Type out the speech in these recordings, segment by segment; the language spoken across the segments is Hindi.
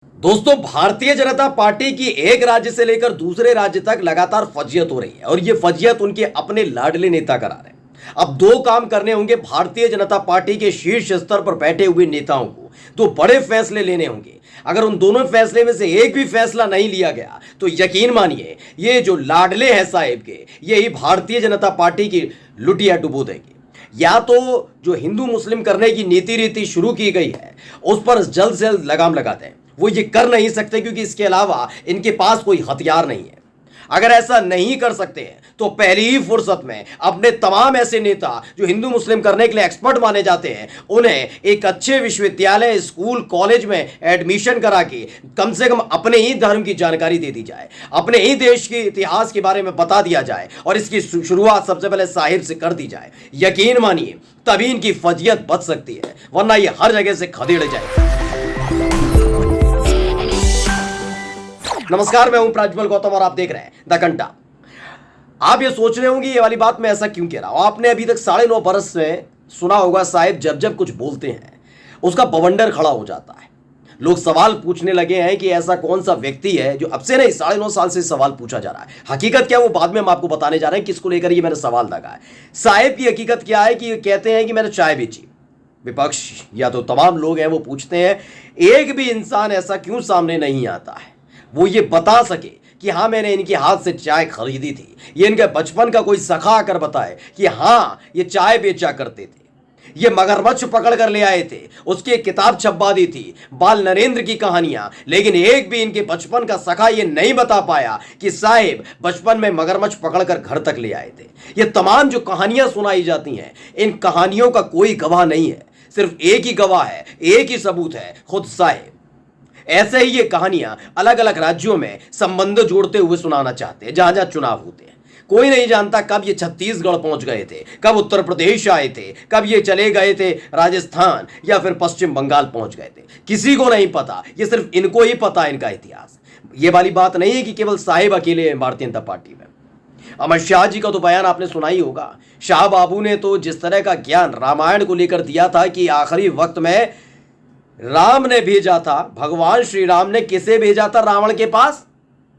दोस्तों, भारतीय जनता पार्टी की एक राज्य से लेकर दूसरे राज्य तक लगातार फजीयत हो रही है और ये फजीयत उनके अपने लाडले नेता करा रहे हैं। अब दो काम करने होंगे भारतीय जनता पार्टी के शीर्ष स्तर पर बैठे हुए नेताओं को। दो बड़े फैसले लेने होंगे। अगर उन दोनों फैसले में से एक भी फैसला नहीं लिया गया तो यकीन मानिए, ये जो लाडले हैं साहेब के, यही भारतीय जनता पार्टी की लुटिया डुबो देंगे। या तो जो हिंदू मुस्लिम करने की नीति रीति शुरू की गई है उस पर जल्द से जल्द लगाम लगा दें। वो ये कर नहीं सकते क्योंकि इसके अलावा इनके पास कोई हथियार नहीं है। अगर ऐसा नहीं कर सकते हैं तो पहली ही फुर्सत में अपने तमाम ऐसे नेता जो हिंदू मुस्लिम करने के लिए एक्सपर्ट माने जाते हैं, उन्हें एक अच्छे विश्वविद्यालय, स्कूल, कॉलेज में एडमिशन करा के कम से कम अपने ही धर्म की जानकारी दे दी जाए, अपने ही देश के इतिहास के बारे में बता दिया जाए और इसकी शुरुआत सबसे पहले साहिब से कर दी जाए। यकीन मानिए, तभी इनकी फजीयत बच सकती है, वरना ये हर जगह से खदेड़ जाए। नमस्कार, मैं हूं प्रज्वल गौतम और आप देख रहे हैं द घंटा। आप ये सोच रहे होंगे ये वाली बात मैं ऐसा क्यों कह रहा हूं। आपने अभी तक 9.5 बरस में सुना होगा साहिब जब जब कुछ बोलते हैं उसका बवंडर खड़ा हो जाता है। लोग सवाल पूछने लगे हैं कि ऐसा कौन सा व्यक्ति है जो अब से नहीं 9.5 साल से सवाल पूछा जा रहा है। हकीकत क्या है वो बाद में हम आपको बताने जा रहे हैं किसको लेकर ये मैंने सवाल लगा है। साहिब की हकीकत क्या है कि कहते हैं कि मैंने चाय बेची। विपक्ष या तो तमाम लोग हैं वो पूछते हैं एक भी इंसान ऐसा क्यों सामने नहीं आता है वो ये बता सके कि हाँ मैंने इनके हाथ से चाय खरीदी थी। ये इनके बचपन का कोई सखा आकर बताए कि हाँ ये चाय बेचा करते थे, ये मगरमच्छ पकड़ कर ले आए थे, उसकी एक किताब छपवा दी थी, बाल नरेंद्र की कहानियां। लेकिन एक भी इनके बचपन का सखा ये नहीं बता पाया कि साहिब बचपन में मगरमच्छ पकड़कर घर तक ले आए थे। ये तमाम जो कहानियां सुनाई जाती हैं, इन कहानियों का कोई गवाह नहीं है, सिर्फ एक ही गवाह है, एक ही सबूत है, खुद साहिब। ऐसे ही ये कहानियां अलग अलग राज्यों में संबंध जोड़ते हुए सुनाना चाहते हैं जहां जहां चुनाव होते हैं। कोई नहीं जानता कब ये छत्तीसगढ़ पहुंच गए थे, कब उत्तर प्रदेश आए थे, कब ये चले गए थे राजस्थान या फिर पश्चिम बंगाल पहुंच गए थे। किसी को नहीं पता, ये सिर्फ इनको ही पता है इनका इतिहास। ये वाली बात नहीं है कि केवल साहिब अकेले हैं भारतीय जनता पार्टी में। अमित शाह जी का तो बयान आपने सुना ही होगा। शाह बाबू ने तो जिस तरह का ज्ञान रामायण को लेकर दिया था कि आखिरी वक्त में राम ने भेजा था, भगवान श्री राम ने किसे भेजा था रावण के पास?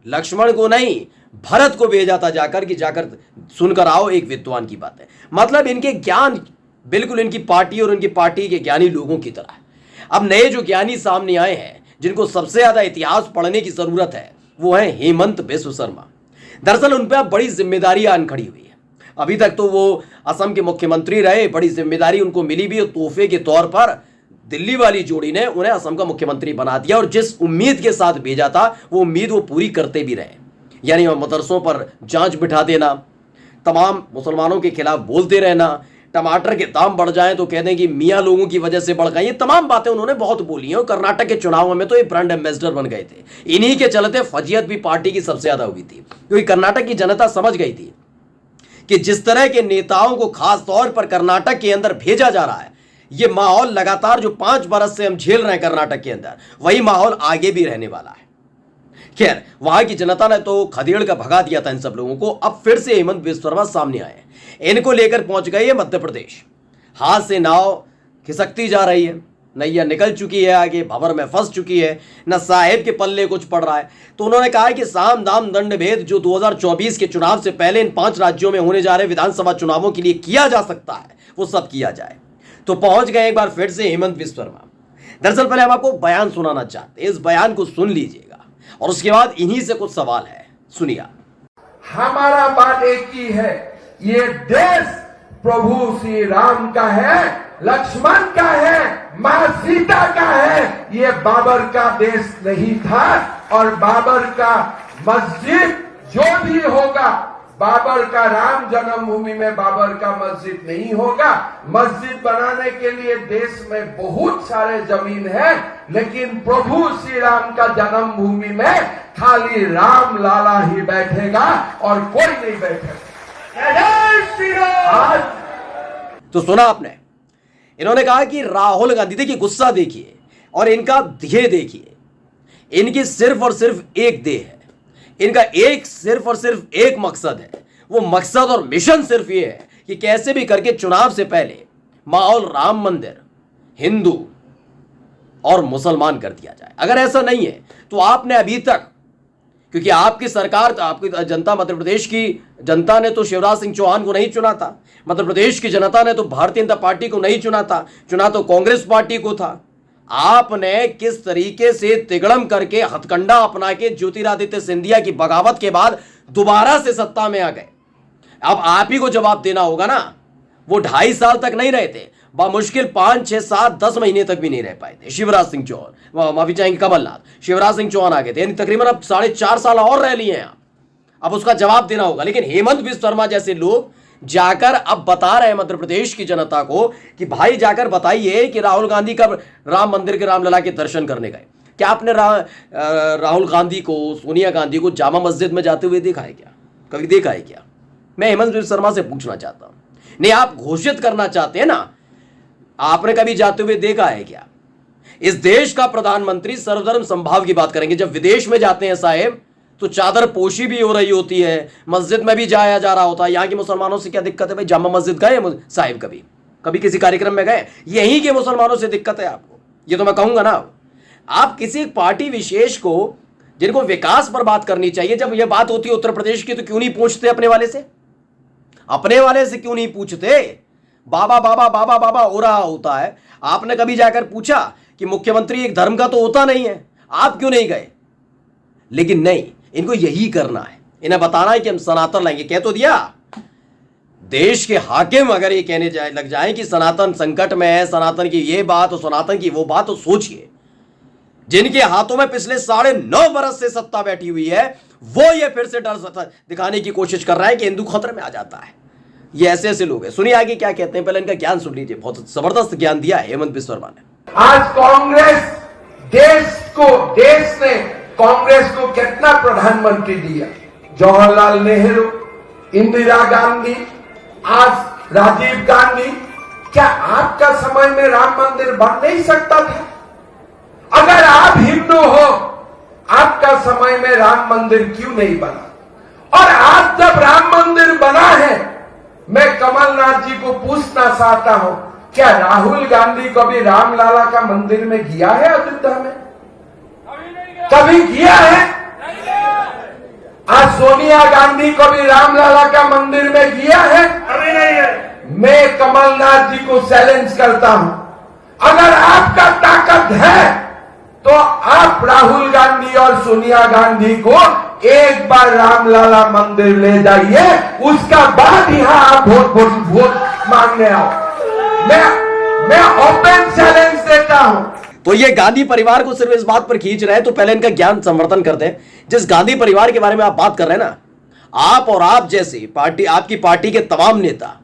लक्ष्मण को नहीं, भरत को भेजा था जाकर कि जाकर सुनकर आओ, एक विद्वान की बात है। मतलब इनके ज्ञान बिल्कुल इनकी पार्टी और उनकी पार्टी के ज्ञानी लोगों की तरह है। अब नए जो ज्ञानी सामने आए हैं जिनको सबसे ज्यादा इतिहास पढ़ने की जरूरत है वो है हेमंत बिस्व शर्मा। दरअसल उन पर अब बड़ी जिम्मेदारी आन खड़ी हुई है। अभी तक तो वो असम के मुख्यमंत्री रहे, बड़ी जिम्मेदारी उनको मिली भी और तोहफे के तौर पर दिल्ली वाली जोड़ी ने उन्हें असम का मुख्यमंत्री बना दिया और जिस उम्मीद के साथ भेजा था वो उम्मीद वो पूरी करते भी रहे। यानी मदरसों पर जांच बिठा देना, तमाम मुसलमानों के खिलाफ बोलते रहना, टमाटर के दाम बढ़ जाएं तो कह दें कि मियाँ लोगों की वजह से बढ़ गए। ये तमाम बातें उन्होंने बहुत बोली हैं और कर्नाटक के चुनाव में तो ये ब्रांड एम्बेसडर बन गए थे। इन्हीं के चलते फजीयत भी पार्टी की सबसे ज्यादा हुई थी क्योंकि कर्नाटक की जनता समझ गई थी कि जिस तरह के नेताओं को खास तौर पर कर्नाटक के अंदर भेजा जा रहा है, ये माहौल लगातार जो 5 बरस से हम झेल रहे हैं कर्नाटक के अंदर, वही माहौल आगे भी रहने वाला है। खैर, वहां की जनता ने तो खदेड़ कर भगा दिया था इन सब लोगों को। अब फिर से हेमंत बिस्व शर्मा सामने आए हैं। इनको लेकर पहुंच गए हैं मध्य प्रदेश। हाथ से नाव खिसकती जा रही है, नैया निकल चुकी है, आगे भंवर में फंस चुकी है, न साहेब के पल्ले कुछ पड़ रहा है। तो उन्होंने कहा कि साम दाम दंड भेद जो 2024 के चुनाव से पहले इन 5 राज्यों में होने जा रहे विधानसभा चुनावों के लिए किया जा सकता है वो सब किया जाए। तो पहुंच गए एक बार फिर से हेमंत बिस्व शर्मा। दरअसल पहले हम आपको बयान सुनाना चाहते हैं, इस बयान को सुन लीजिएगा और उसके बाद इन्हीं से कुछ सवाल है, सुनिए। हमारा बात एक ही है, ये देश प्रभु श्री राम का है, लक्ष्मण का है, मां सीता का है। ये बाबर का देश नहीं था और बाबर का मस्जिद जो भी होगा, बाबर का राम जन्मभूमि में बाबर का मस्जिद नहीं होगा। मस्जिद बनाने के लिए देश में बहुत सारे जमीन है, लेकिन प्रभु श्री राम का जन्मभूमि में खाली राम लाला ही बैठेगा और कोई नहीं बैठेगा। जय श्री राम। तो सुना आपने, इन्होंने कहा कि राहुल गांधी, देखिए गुस्सा देखिए और इनका ध्येय देखिए। इनकी सिर्फ और सिर्फ एक ध्येय है, इनका एक सिर्फ और सिर्फ एक मकसद है। वो मकसद और मिशन सिर्फ ये है कि कैसे भी करके चुनाव से पहले माहौल राम मंदिर, हिंदू, और मुसलमान कर दिया जाए। अगर ऐसा नहीं है तो आपने अभी तक, क्योंकि आपकी सरकार, आपकी जनता, मध्य प्रदेश की जनता ने तो शिवराज सिंह चौहान को नहीं चुना था, मध्य प्रदेश की जनता ने तो भारतीय जनता पार्टी को नहीं चुना था, चुना तो कांग्रेस पार्टी को था। आपने किस तरीके से तिगड़म करके, हथकंडा अपना के ज्योतिरादित्य सिंधिया की बगावत के बाद दोबारा से सत्ता में आ गए। अब आप ही को जवाब देना होगा ना। वो 2.5 साल तक नहीं रहे थे, मुश्किल 5, 6, 7, 10 महीने तक भी नहीं रह पाए थे शिवराज सिंह चौहान, माफी चाहेंगे कमलनाथ, शिवराज सिंह चौहान आ गए थे, यानी तकरीबन अब 4.5 साल और रह लिए हैं आप। अब उसका जवाब देना होगा। लेकिन हेमंत बिस्व शर्मा जैसे लोग जाकर अब बता रहे हैं मध्य प्रदेश की जनता को कि भाई जाकर बताइए कि राहुल गांधी कब राम मंदिर के रामलला के दर्शन करने गए। क्या आपने राहुल गांधी को, सोनिया गांधी को जामा मस्जिद में जाते हुए देखा है क्या? कभी देखा है क्या? मैं हेमंत बिस्व शर्मा से पूछना चाहता हूं। नहीं, आप घोषित करना चाहते हैं ना, आपने कभी जाते हुए देखा है क्या? इस देश का प्रधानमंत्री सर्वधर्म समभाव की बात करेंगे, जब विदेश में जाते हैं साहेब तो चादर पोशी भी हो रही होती है, मस्जिद में भी जाया जा रहा होता है। यहाँ के मुसलमानों से क्या दिक्कत है भाई? जामा मस्जिद गए साहिब? कभी किसी कार्यक्रम में गए? यहीं के मुसलमानों से दिक्कत है आपको, ये तो मैं कहूंगा ना। आप किसी पार्टी विशेष को, जिनको विकास पर बात करनी चाहिए, जब यह बात होती है उत्तर प्रदेश की, तो क्यों नहीं पूछते अपने वाले से? अपने वाले से क्यों नहीं पूछते? बाबा बाबा बाबा बाबा हो रहा होता है। आपने कभी जाकर पूछा कि मुख्यमंत्री एक धर्म का तो होता नहीं है, आप क्यों नहीं गए? लेकिन नहीं, इनको यही करना है, इन्हें बताना है कि हम सनातन लाएंगे। कह तो दिया, देश के हाकिम अगर ये कहने लग जाए कि सनातन संकट में है, सनातन की ये बात और सनातन की वो बात, तो सोचिए जिनके हाथों में पिछले 9.5 बरस से सत्ता बैठी हुई है, वो ये फिर से डर दिखाने की कोशिश कर रहा है कि हिंदू खतरे में आ जाता है। ये ऐसे ऐसे लोग हैं। सुनिए आगे क्या कहते हैं, पहले इनका ज्ञान सुन लीजिए। बहुत जबरदस्त ज्ञान दिया है हेमंत बिस्व शर्मा ने। आज कांग्रेस, देश ने कांग्रेस को कितना प्रधानमंत्री दिया? जवाहरलाल नेहरू, इंदिरा गांधी, आज राजीव गांधी। क्या आपका समय में राम मंदिर बन नहीं सकता था? अगर आप हिंदू हो, आपका समय में राम मंदिर क्यों नहीं बना? और आज जब राम मंदिर बना है, मैं कमलनाथ जी को पूछना चाहता हूं, क्या राहुल गांधी कभी रामलला का मंदिर में गया है? अयोध्या में कभी किया है? आज सोनिया गांधी कभी रामलला का मंदिर में गया है? कभी नहीं है। मैं कमलनाथ जी को चैलेंज करता हूं, अगर आपका ताकत है तो आप राहुल गांधी और सोनिया गांधी को एक बार रामलला मंदिर ले जाइए, उसका बाद यहां आप वोट मांगने आओ। मैं ओपन चैलेंज देता हूं। तो ये गांधी परिवार को सिर्फ इस बात पर खींच रहे हैं, तो पहले इनका ज्ञान संवर्धन करते हैं। जिस गांधी परिवार के बारे में आप बात कर रहे हैं ना, आप और आप जैसी पार्टी, आपकी पार्टी के तमाम नेता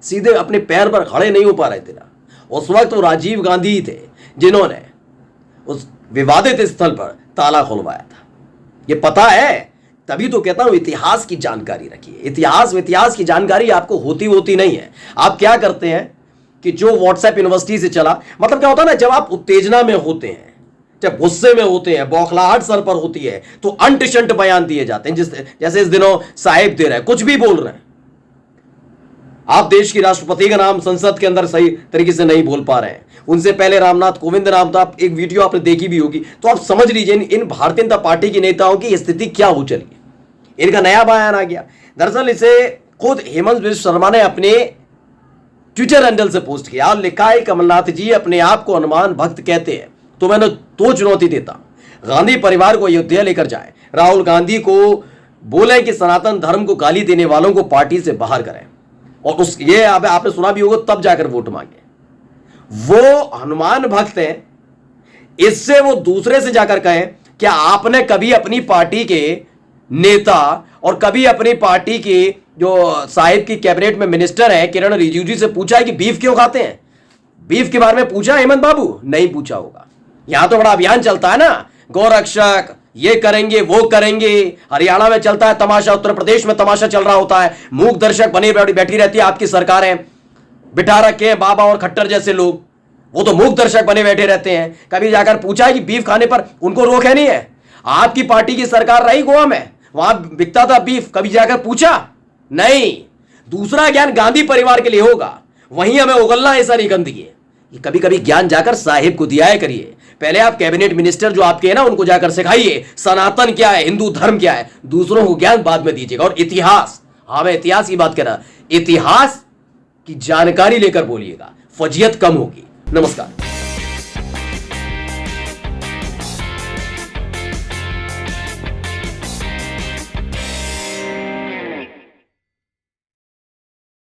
सीधे अपने पैर पर खड़े नहीं हो पा रहे थे ना। उस वक्त वो राजीव गांधी ही थे जिन्होंने उस विवादित स्थल पर ताला खुलवाया था। ये पता है, तभी तो कहता हूं इतिहास की जानकारी रखिए। इतिहास की जानकारी आपको होती नहीं है। आप क्या करते हैं कि जो व्हाट्सएप यूनिवर्सिटी से चला, मतलब क्या होता है ना, जब आप उत्तेजना में होते हैं, जब गुस्से में होते हैं, बौखलाहट सर पर होती है, तो अंट-शंट बयान दिए जाते हैं। जैसे इस दिनों साहिब दे रहे हैं, कुछ भी बोल रहे हैं। आप देश की राष्ट्रपति का नाम संसद के अंदर सही तरीके से नहीं बोल पा रहे हैं। उनसे पहले रामनाथ कोविंद नाम था, एक वीडियो आपने देखी भी होगी। तो आप समझ लीजिए इन भारतीय जनता पार्टी के नेताओं की स्थिति क्या हो चली है। इनका नया बयान आ गया। दरअसल इसे खुद हेमंत बिस्व शर्मा ने अपने ट्विटर हैंडल से पोस्ट किया और लिखा है, कमलनाथ जी अपने आप को हनुमान भक्त कहते हैं, तो मैंने तो चुनौती देता, गांधी परिवार को अयोध्या लेकर जाएं, राहुल गांधी को बोले कि सनातन धर्म को गाली देने वालों को पार्टी से बाहर करें, और ये आपने सुना भी होगा, तब जाकर वोट मांगे। वो हनुमान भक्त हैं, इससे वो दूसरे से जाकर कहें, क्या आपने कभी अपनी पार्टी के नेता और कभी अपनी पार्टी की जो साहिब की कैबिनेट में मिनिस्टर है किरण रिजिजू से पूछा है कि बीफ क्यों खाते हैं? बीफ के बारे में पूछा हेमंत बाबू? नहीं पूछा होगा। यहां तो बड़ा अभियान चलता है ना, गौरक्षक, ये करेंगे वो करेंगे। हरियाणा में चलता है तमाशा, उत्तर प्रदेश में तमाशा चल रहा होता है। मूक दर्शक बनी बैठी रहती है आपकी सरकारें, बिठा रखे हैं बाबा और खट्टर जैसे लोग, वो तो मूक दर्शक बने बैठे रहते हैं। कभी जाकर पूछा है कि बीफ खाने पर उनको रोक है नहीं है? आपकी पार्टी की सरकार रही गोवा में, वहां बिकता था बीफ, कभी जाकर पूछा? नहीं। दूसरा ज्ञान गांधी परिवार के लिए होगा, वहीं हमें उगलना ऐसा नहीं गंदगी है ये कभी कभी ज्ञान जाकर साहिब को दिया करिए। पहले आप कैबिनेट मिनिस्टर जो आपके हैं ना, उनको जाकर सिखाइए सनातन क्या है, हिंदू धर्म क्या है। दूसरों को ज्ञान बाद में दीजिएगा। और इतिहास, हाँ मैं इतिहास की बात कर रहा, इतिहास की जानकारी लेकर बोलिएगा, फजीयत कम होगी। नमस्कार।